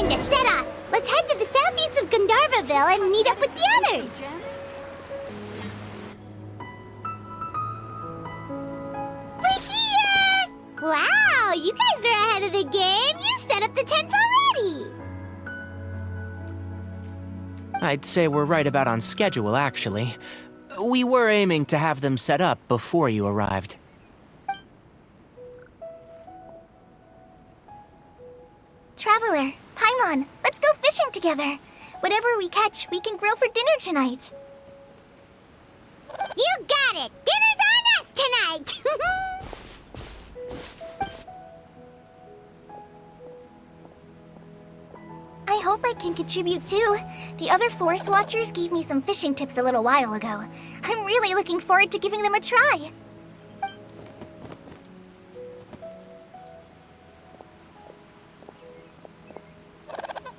time to set off. Let's head to the southeast of Gandharvaville and meet up with the others. We're here! Wow, you guys are ahead of the game. You set up the tents already. I'd say we're right about on schedule, actually. We were aiming to have them set up before you arrived. Traveler, Paimon, let's go fishing together. Whatever we catch, we can grill for dinner tonight. You got it! Dinner's on us tonight! I hope I can contribute too. The other forest watchers gave me some fishing tips a little while ago. I'm really looking forward to giving them a try.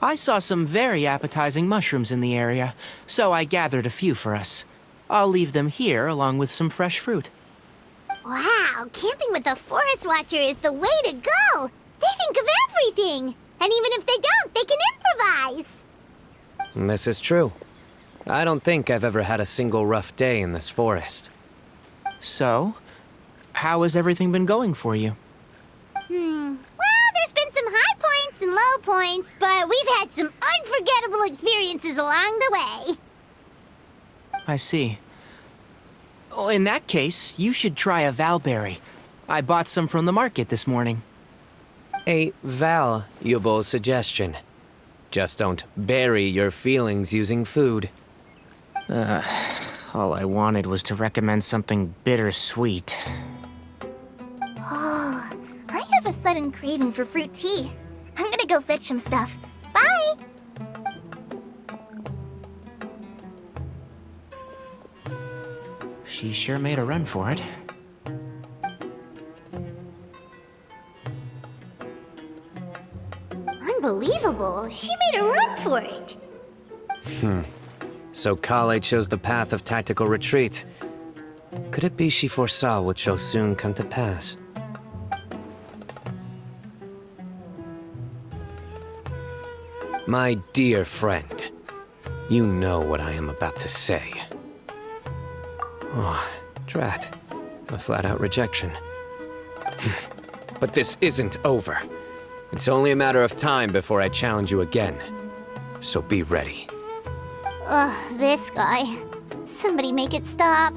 I saw some very appetizing mushrooms in the area, so I gathered a few for us. I'll leave them here along with some fresh fruit. Wow, camping with a forest watcher is the way to go! They think of everything! And even if they don't, they can improvise! This is true. I don't think I've ever had a single rough day in this forest. So, how has everything been going for you? Well, there's been some high points and low points, but we've had some unforgettable experiences along the way. I see. Oh, in that case, you should try a valberry. I bought some from the market this morning. A valuable suggestion. Just don't bury your feelings using food. All I wanted was to recommend something bittersweet. Oh, I have a sudden craving for fruit tea. I'm gonna go fetch some stuff. Bye! She sure made a run for it. Unbelievable. She made a run for it. So Kale chose the path of tactical retreat. Could it be she foresaw what shall soon come to pass? My dear friend, you know what I am about to say. Oh, drat. A flat-out rejection. But this isn't over. It's only a matter of time before I challenge you again. So be ready. Ugh, this guy. Somebody make it stop.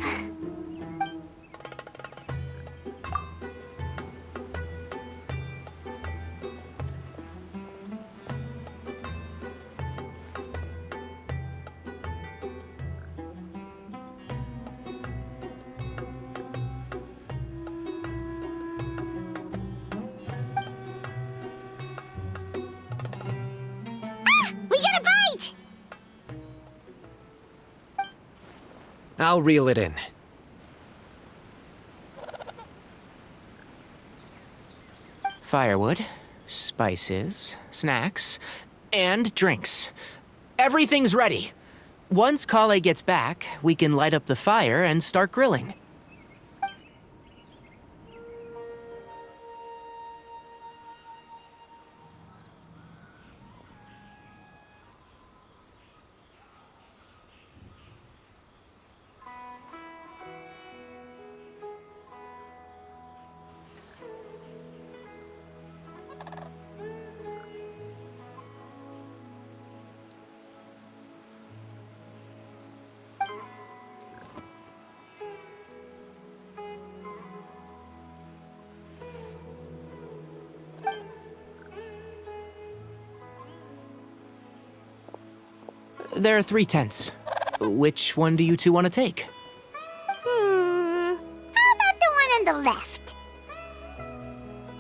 We got a bite! I'll reel it in. Firewood, spices, snacks, and drinks. Everything's ready. Once Kale gets back, we can light up the fire and start grilling. There are 3 tents. Which one do you two want to take? How about the one on the left?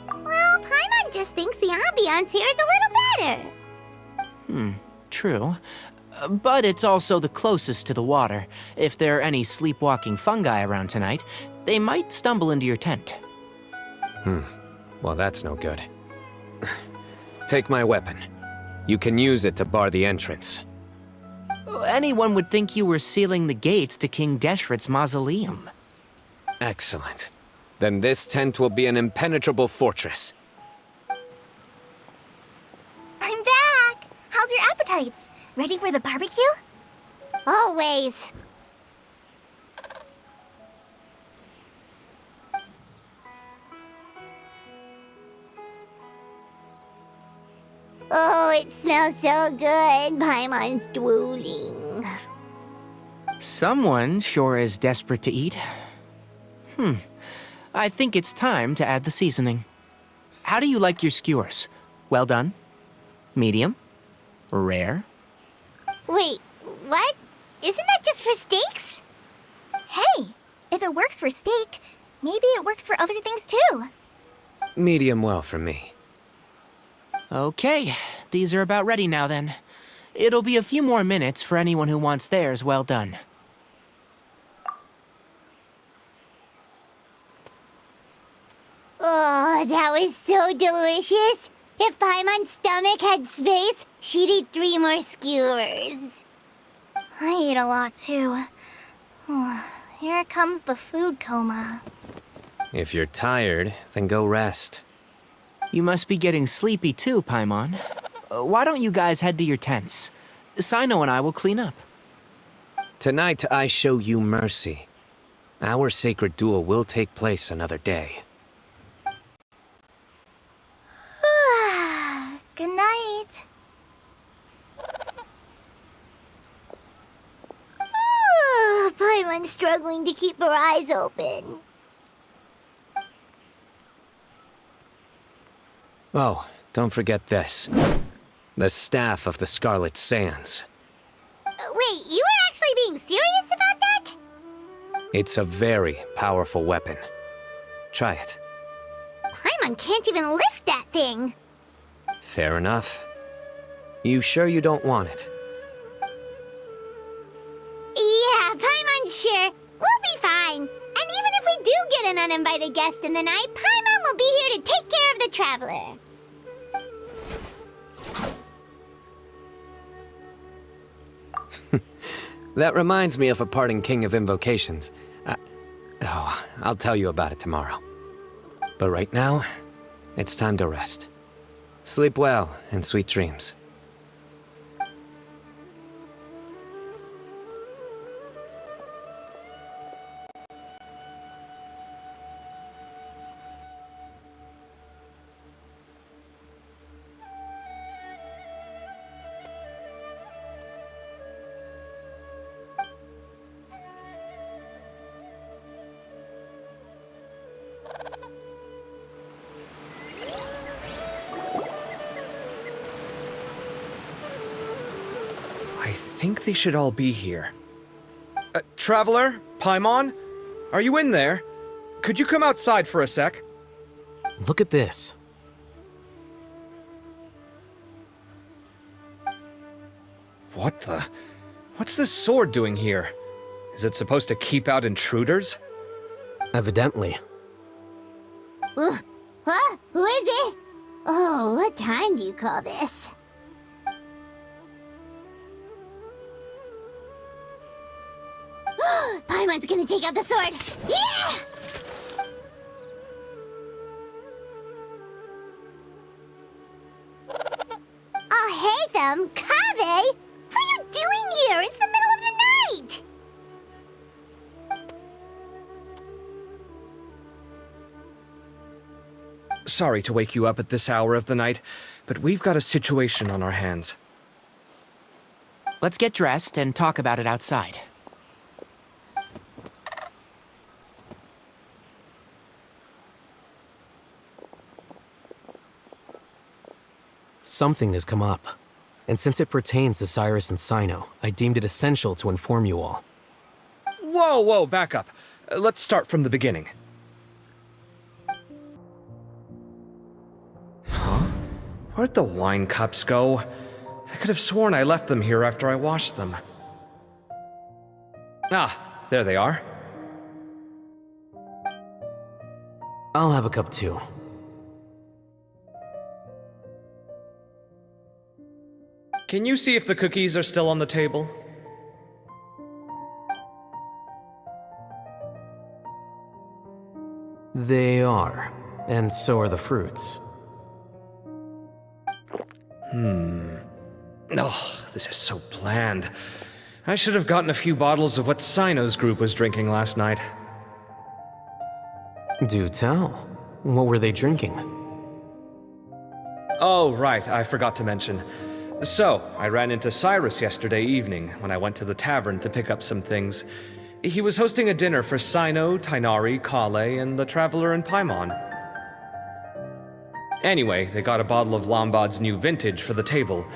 Well, Paimon just thinks the ambiance here is a little better. True. But it's also the closest to the water. If there are any sleepwalking fungi around tonight, they might stumble into your tent. Well, that's no good. Take my weapon. You can use it to bar the entrance. Anyone would think you were sealing the gates to King Deshret's mausoleum. Excellent. Then this tent will be an impenetrable fortress. I'm back! appetites. Ready for the barbecue? Always. Oh, it smells so good. Paimon's drooling. Someone sure is desperate to eat. I think it's time to add the seasoning. How do you like your skewers? Well done? Medium? Rare? Wait, what? Isn't that just for steaks? Hey, if it works for steak, maybe it works for other things too. Medium well for me. Okay, these are about ready now then. It'll be a few more minutes for anyone who wants theirs well done. Oh, that was so delicious. If Paimon's stomach had space, she'd eat 3 more skewers. I ate a lot too. Here comes the food coma. If you're tired, then go rest. You must be getting sleepy too, Paimon. Why don't you guys head to your tents? Cyno and I will clean up. Tonight I show you mercy. Our sacred duel will take place another day. Good night. Paimon's struggling to keep her eyes open. Oh, don't forget this. The Staff of the Scarlet Sands. Wait, you were actually being serious about that? It's a very powerful weapon. Try it. Paimon can't even lift that thing. Fair enough. You sure you don't want it? Yeah, Paimon's sure. We'll be fine. And even if we do get an uninvited guest in the night, Paimon will be here to take care of the traveler. That reminds me of a parting king of invocations. I'll tell you about it tomorrow. But right now, it's time to rest. Sleep well and sweet dreams. I think they should all be here. Traveler? Paimon? Are you in there? Could you come outside for a sec? Look at this. What the? What's this sword doing here? Is it supposed to keep out intruders? Evidently. Huh? Who is it? Oh, what time do you call this? Paimon's gonna take out the sword. Yeah! Oh, hey them, Kaveh! What are you doing here? It's the middle of the night! Sorry to wake you up at this hour of the night, but we've got a situation on our hands. Let's get dressed and talk about it outside. Something has come up. And since it pertains to Cyrus and Cyno, I deemed it essential to inform you all. Whoa, back up. Let's start from the beginning. Huh? Where'd the wine cups go? I could have sworn I left them here after I washed them. Ah, there they are. I'll have a cup too. Can you see if the cookies are still on the table? They are. And so are the fruits. Oh, this is so bland. I should have gotten a few bottles of what Cyno's group was drinking last night. Do tell. What were they drinking? Oh, right, I forgot to mention. So, I ran into Cyrus yesterday evening when I went to the tavern to pick up some things. He was hosting a dinner for Cyno, Tighnari, Kale, and the Traveler and Paimon. Anyway, they got a bottle of Lombard's new vintage for the table.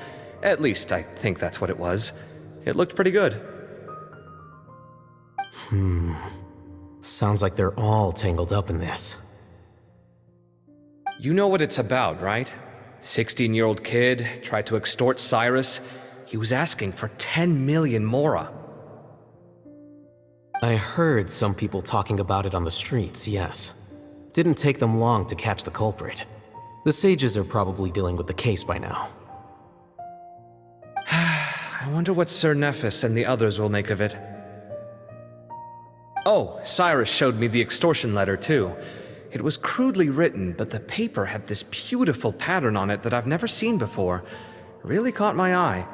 At least, I think that's what it was. It looked pretty good. Sounds like they're all tangled up in this. You know what it's about, right? 16-year-old kid tried to extort Cyrus. He was asking for 10 million mora. I heard some people talking about it on the streets, yes. Didn't take them long to catch the culprit. The sages are probably dealing with the case by now. I wonder what Sir Nephis and the others will make of it. Oh, Cyrus showed me the extortion letter, too. It was crudely written, but the paper had this beautiful pattern on it that I've never seen before. Really caught my eye.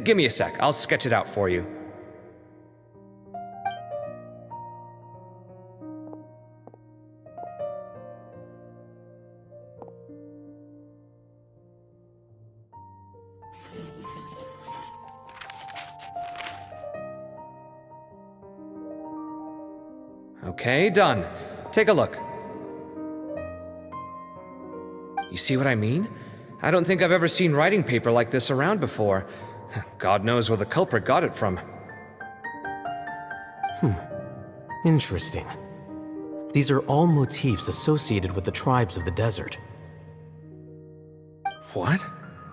Give me a sec, I'll sketch it out for you. Okay, done. Take a look. You see what I mean? I don't think I've ever seen writing paper like this around before. God knows where the culprit got it from. Interesting. These are all motifs associated with the tribes of the desert. What?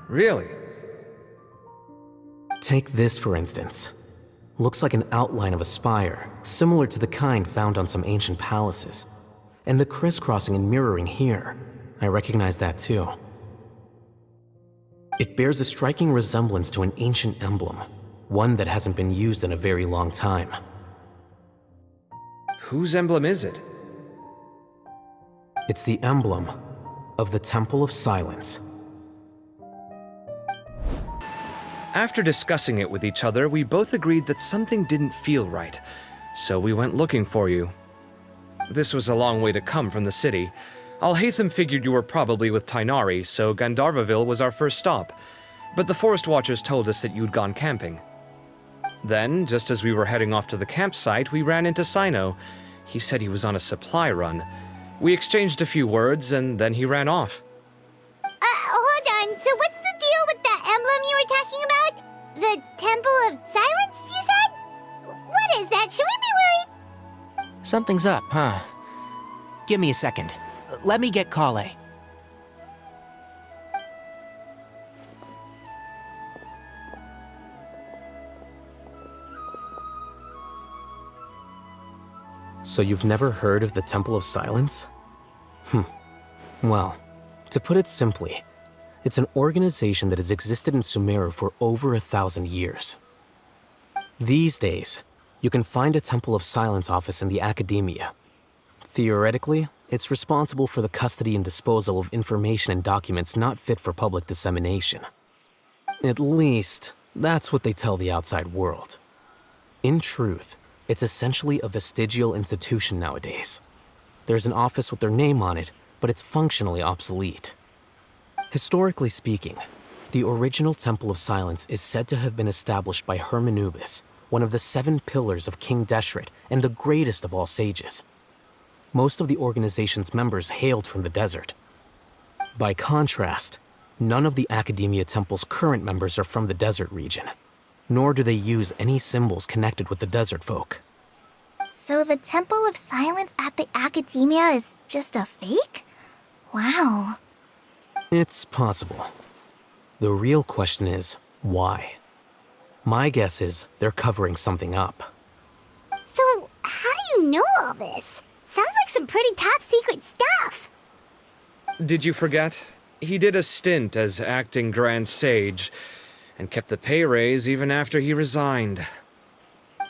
Really? Take this, for instance. Looks like an outline of a spire, similar to the kind found on some ancient palaces. And the crisscrossing and mirroring here, I recognize that too. It bears a striking resemblance to an ancient emblem, one that hasn't been used in a very long time. Whose emblem is it? It's the emblem of the Temple of Silence. After discussing it with each other, we both agreed that something didn't feel right, so we went looking for you. This was a long way to come from the city. Alhaitham figured you were probably with Tighnari, so Gandharvaville was our first stop, but the Forest Watchers told us that you'd gone camping. Then, just as we were heading off to the campsite, we ran into Cyno. He said he was on a supply run. We exchanged a few words, and then he ran off. Hold on. So what's the deal with that emblem you were talking about? The Temple of Silence, you said? What is that? Should we be worried? Something's up, huh? Give me a second. Let me get Kale. So you've never heard of the Temple of Silence? Well, to put it simply, it's an organization that has existed in Sumeru for over 1,000 years. These days, you can find a Temple of Silence office in the academia. Theoretically, it's responsible for the custody and disposal of information and documents not fit for public dissemination. At least, that's what they tell the outside world. In truth, it's essentially a vestigial institution nowadays. There's an office with their name on it, but it's functionally obsolete. Historically speaking, the original Temple of Silence is said to have been established by Hermanubis, one of the 7 pillars of King Deshret and the greatest of all sages. Most of the organization's members hailed from the desert. By contrast, none of the Academia Temple's current members are from the desert region, nor do they use any symbols connected with the desert folk. So the Temple of Silence at the Academia is just a fake? Wow. It's possible. The real question is, why? My guess is they're covering something up. So, how do you know all this? Sounds like some pretty top secret stuff. Did you forget? He did a stint as acting Grand Sage, and kept the pay raise even after he resigned.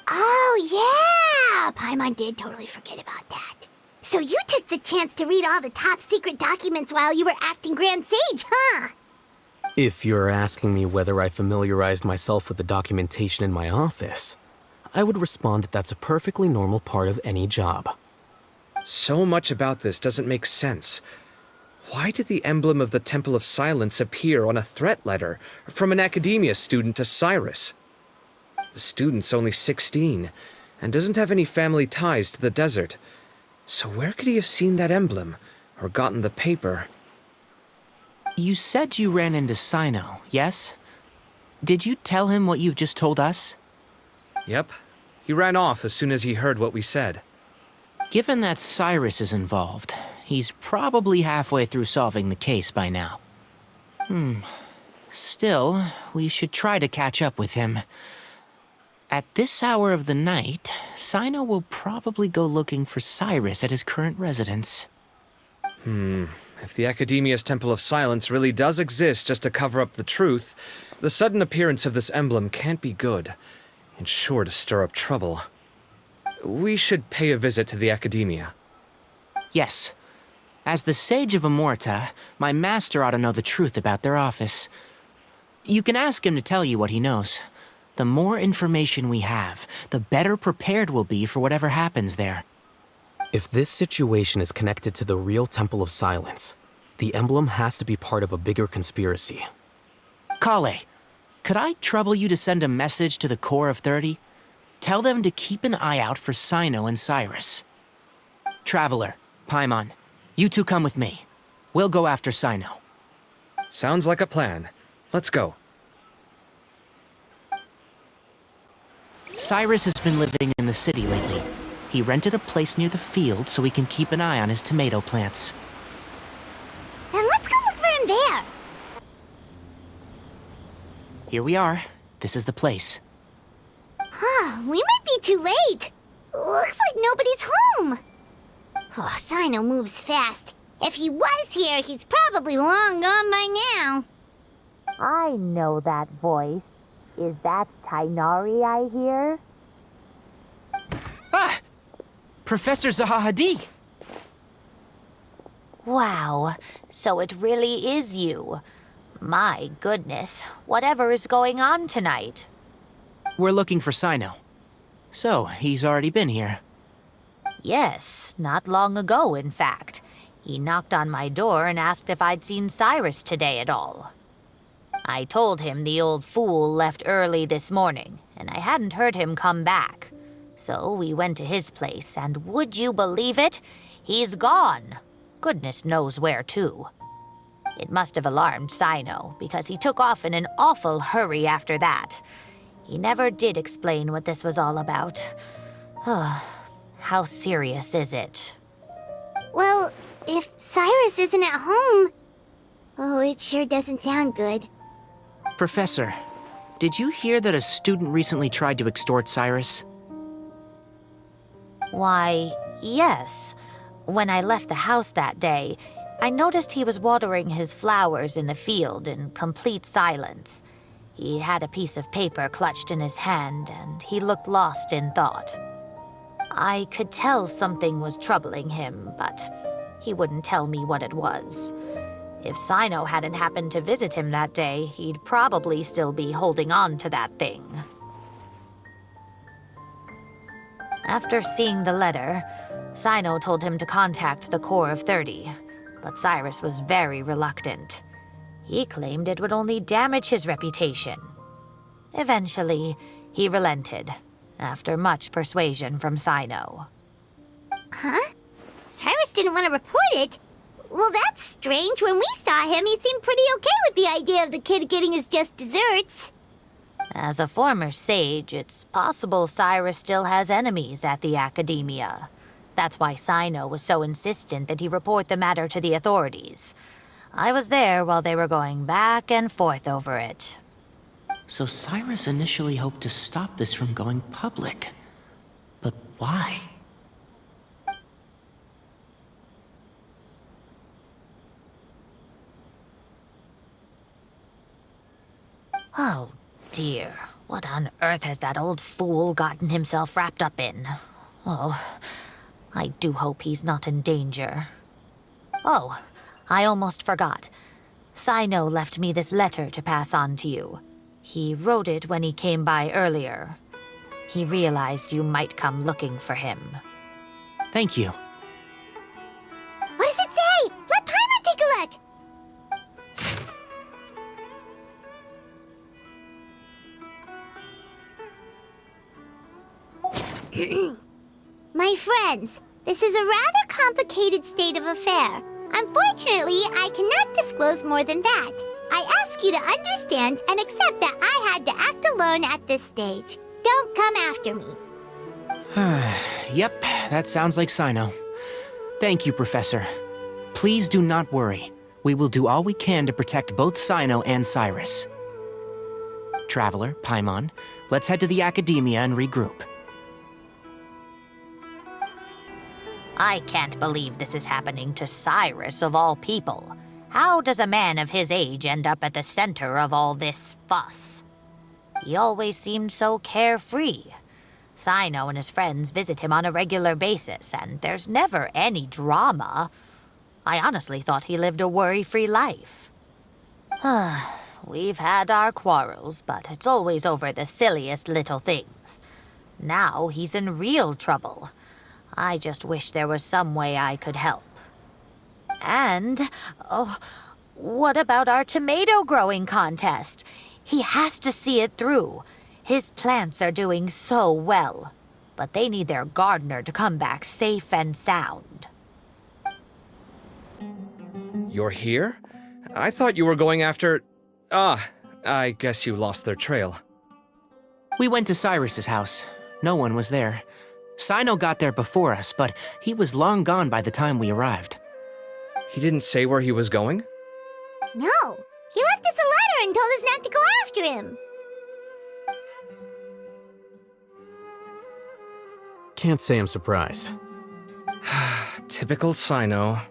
Oh, yeah! Paimon did totally forget about that. So you took the chance to read all the top secret documents while you were acting Grand Sage, huh? If you're asking me whether I familiarized myself with the documentation in my office, I would respond that that's a perfectly normal part of any job. So much about this doesn't make sense. Why did the emblem of the Temple of Silence appear on a threat letter from an academia student to Cyrus? The student's only 16 and doesn't have any family ties to the desert. So where could he have seen that emblem or gotten the paper? You said you ran into Cyno, yes? Did you tell him what you've just told us? Yep. He ran off as soon as he heard what we said. Given that Cyrus is involved, he's probably halfway through solving the case by now. Still, we should try to catch up with him. At this hour of the night, Cyno will probably go looking for Cyrus at his current residence. If the Academia's Temple of Silence really does exist just to cover up the truth, the sudden appearance of this emblem can't be good, and sure to stir up trouble. We should pay a visit to the Academia. Yes. As the Sage of Amorta, my master ought to know the truth about their office. You can ask him to tell you what he knows. The more information we have, the better prepared we'll be for whatever happens there. If this situation is connected to the real Temple of Silence, the emblem has to be part of a bigger conspiracy. Kale, could I trouble you to send a message to the Core of 30? Tell them to keep an eye out for Cyno and Cyrus. Traveler, Paimon, you two come with me. We'll go after Cyno. Sounds like a plan. Let's go. Cyrus has been living in the city lately. He rented a place near the field so we can keep an eye on his tomato plants. Then let's go look for him there. Here we are. This is the place. We might be too late. Looks like nobody's home. Oh, Cyno moves fast. If he was here, he's probably long gone by now. I know that voice. Is that Tainari I hear? Ah! Professor Zahahadi! Wow, so it really is you. My goodness, whatever is going on tonight? We're looking for Cyno. So, he's already been here. Yes, not long ago, in fact. He knocked on my door and asked if I'd seen Cyrus today at all. I told him the old fool left early this morning, and I hadn't heard him come back. So we went to his place, and would you believe it? He's gone. Goodness knows where to. It must have alarmed Cyno, because he took off in an awful hurry after that. He never did explain what this was all about. How serious is it? Well, if Cyrus isn't at home... Oh, it sure doesn't sound good. Professor, did you hear that a student recently tried to extort Cyrus? Why, yes. When I left the house that day, I noticed he was watering his flowers in the field in complete silence. He had a piece of paper clutched in his hand, and he looked lost in thought. I could tell something was troubling him, but he wouldn't tell me what it was. If Cyno hadn't happened to visit him that day, he'd probably still be holding on to that thing. After seeing the letter, Cyno told him to contact the Core of 30, but Cyrus was very reluctant. He claimed it would only damage his reputation. Eventually, he relented, after much persuasion from Cyno. Huh? Cyrus didn't want to report it? Well, that's strange. When we saw him, he seemed pretty okay with the idea of the kid getting his just desserts. As a former sage, it's possible Cyrus still has enemies at the Academia. That's why Cyno was so insistent that he report the matter to the authorities. I was there while they were going back and forth over it. So Cyrus initially hoped to stop this from going public. But why? Oh, dear. What on earth has that old fool gotten himself wrapped up in? Oh, I do hope he's not in danger. Oh, I almost forgot. Cyno left me this letter to pass on to you. He wrote it when he came by earlier. He realized you might come looking for him. Thank you. What does it say? Let Paimon take a look! My friends, this is a rather complicated state of affair. Unfortunately, I cannot disclose more than that. I ask you to understand and accept that I had to act alone at this stage. Don't come after me. Yep, that sounds like Cyno. Thank you, Professor. Please do not worry. We will do all we can to protect both Cyno and Cyrus. Traveler, Paimon, let's head to the Academia and regroup. I can't believe this is happening to Cyrus of all people. How does a man of his age end up at the center of all this fuss? He always seemed so carefree. Cyno and his friends visit him on a regular basis, and there's never any drama. I honestly thought he lived a worry-free life. We've had our quarrels, but it's always over the silliest little things. Now he's in real trouble. I just wish there was some way I could help. And, what about our tomato growing contest? He has to see it through. His plants are doing so well, but they need their gardener to come back safe and sound. You're here? I thought you were going after... I guess you lost their trail. We went to Cyrus's house. No one was there. Cyno got there before us, but he was long gone by the time we arrived. He didn't say where he was going? No, he left us a letter and told us not to go after him. Can't say I'm surprised. Typical Cyno.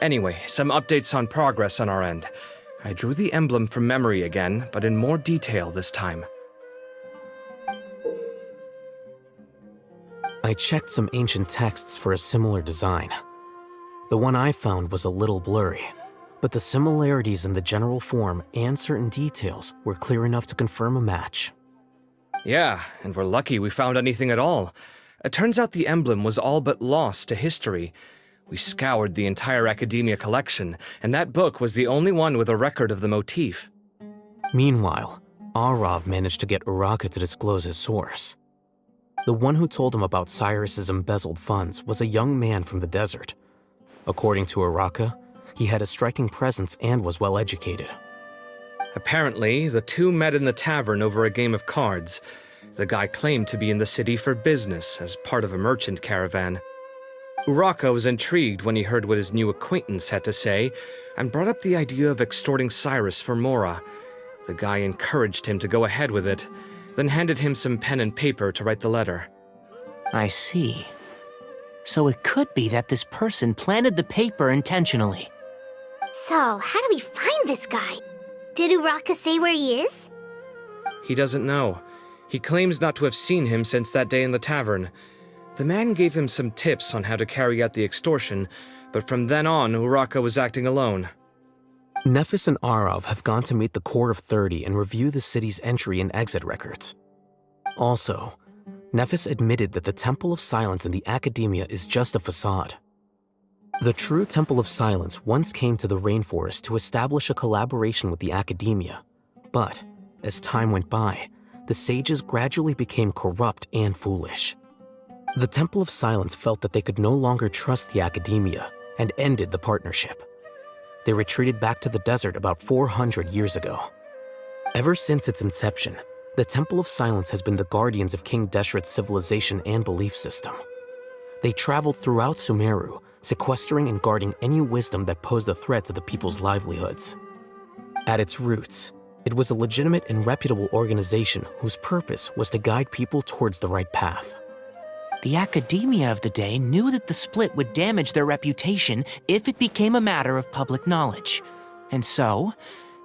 Anyway, some updates on progress on our end. I drew the emblem from memory again, but in more detail this time. I checked some ancient texts for a similar design. The one I found was a little blurry, but the similarities in the general form and certain details were clear enough to confirm a match. Yeah, and we're lucky we found anything at all. It turns out the emblem was all but lost to history. We scoured the entire Academia collection, and that book was the only one with a record of the motif. Meanwhile, Arav managed to get Uraka to disclose his source. The one who told him about Cyrus's embezzled funds was a young man from the desert. According to Uraka, he had a striking presence and was well educated. Apparently, the two met in the tavern over a game of cards. The guy claimed to be in the city for business as part of a merchant caravan. Uraka was intrigued when he heard what his new acquaintance had to say and brought up the idea of extorting Cyrus for Mora. The guy encouraged him to go ahead with it, then handed him some pen and paper to write the letter. I see. So it could be that this person planted the paper intentionally. So, how do we find this guy? Did Uraka say where he is? He doesn't know. He claims not to have seen him since that day in the tavern. The man gave him some tips on how to carry out the extortion, but from then on, Uraka was acting alone. Nephis and Arav have gone to meet the Court of 30 and review the city's entry and exit records. Also, Nephis admitted that the Temple of Silence in the Academia is just a facade. The true Temple of Silence once came to the rainforest to establish a collaboration with the Academia, but as time went by, the sages gradually became corrupt and foolish. The Temple of Silence felt that they could no longer trust the Academia and ended the partnership. They retreated back to the desert about 400 years ago. Ever since its inception, the Temple of Silence has been the guardians of King Deshret's civilization and belief system. They traveled throughout Sumeru, sequestering and guarding any wisdom that posed a threat to the people's livelihoods. At its roots, it was a legitimate and reputable organization whose purpose was to guide people towards the right path. The Academia of the day knew that the split would damage their reputation if it became a matter of public knowledge. And so,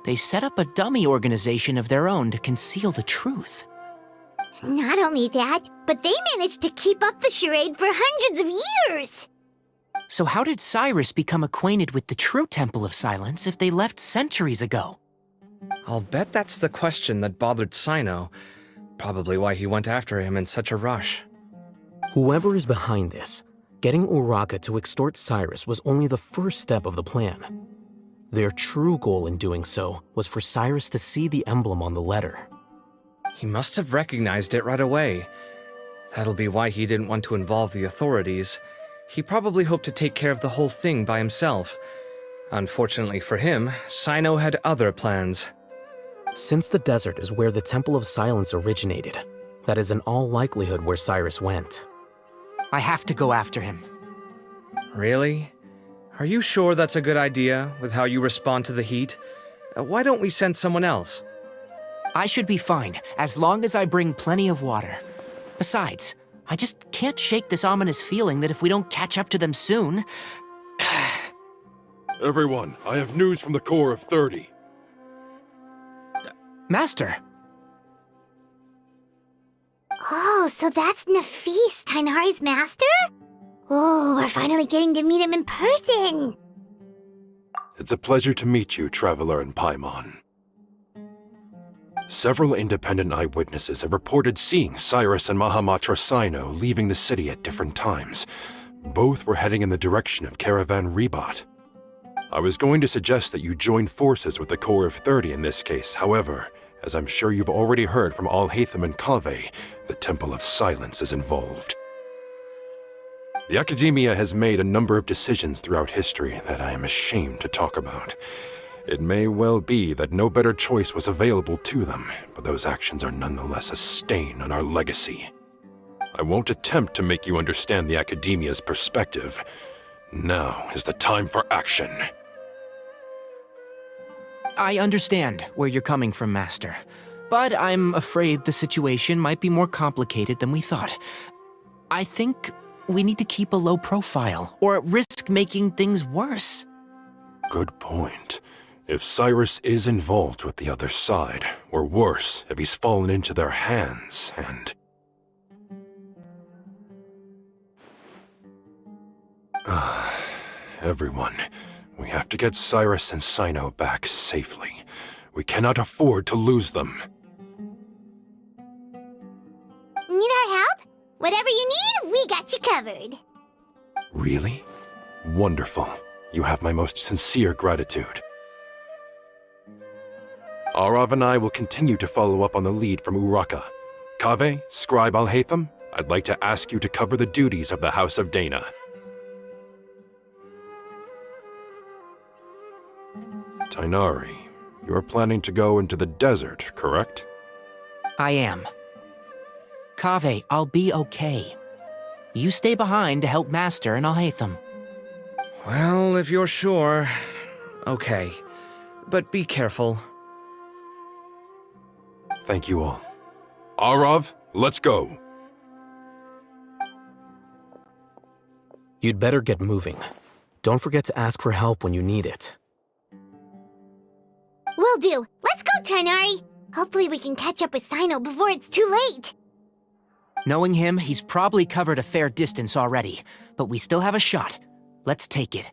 they set up a dummy organization of their own to conceal the truth. Not only that, but they managed to keep up the charade for hundreds of years. So how did Cyrus become acquainted with the true Temple of Silence if they left centuries ago? I'll bet that's the question that bothered Cyno. Probably why he went after him in such a rush. Whoever is behind this, getting Uraka to extort Cyrus was only the first step of the plan. Their true goal in doing so was for Cyrus to see the emblem on the letter. He must have recognized it right away. That'll be why he didn't want to involve the authorities. He probably hoped to take care of the whole thing by himself. Unfortunately for him, Cyno had other plans. Since the desert is where the Temple of Silence originated, that is in all likelihood where Cyrus went. I have to go after him. Really? Are you sure that's a good idea, with how you respond to the heat? Why don't we send someone else? I should be fine, as long as I bring plenty of water. Besides, I just can't shake this ominous feeling that if we don't catch up to them soon... Everyone, I have news from the Corps of 30. Master! Oh, so that's Nafis, Tighnari's master? Oh, we're finally getting to meet him in person. It's a pleasure to meet you, Traveler and Paimon. Several independent eyewitnesses have reported seeing Cyrus and Mahamatra Cyno leaving the city at different times. Both were heading in the direction of Caravan Rebat. I was going to suggest that you join forces with the Corps of 30 in this case. However, as I'm sure you've already heard from Alhaitham and Kaveh, the Temple of Silence is involved. The Academia has made a number of decisions throughout history that I am ashamed to talk about. It may well be that no better choice was available to them, but those actions are nonetheless a stain on our legacy. I won't attempt to make you understand the Academia's perspective. Now is the time for action. I understand where you're coming from, Master. But I'm afraid the situation might be more complicated than we thought. I think we need to keep a low profile, or risk making things worse. Good point. If Cyrus is involved with the other side, or worse, if he's fallen into their hands, and... Everyone, we have to get Cyrus and Cyno back safely. We cannot afford to lose them. Need our help? Whatever you need, we got you covered. Really? Wonderful. You have my most sincere gratitude. Arav and I will continue to follow up on the lead from Uraka. Kaveh, Scribe Alhaitham, I'd like to ask you to cover the duties of the House of Dana. Tighnari, you're planning to go into the desert, correct? I am. Kaveh, I'll be okay. You stay behind to help Master and Alhaitham. Well, if you're sure... Okay. But be careful. Thank you all. Arav, let's go. You'd better get moving. Don't forget to ask for help when you need it. Will do. Let's go, Tighnari. Hopefully we can catch up with Cyno before it's too late. Knowing him, he's probably covered a fair distance already, but we still have a shot. Let's take it.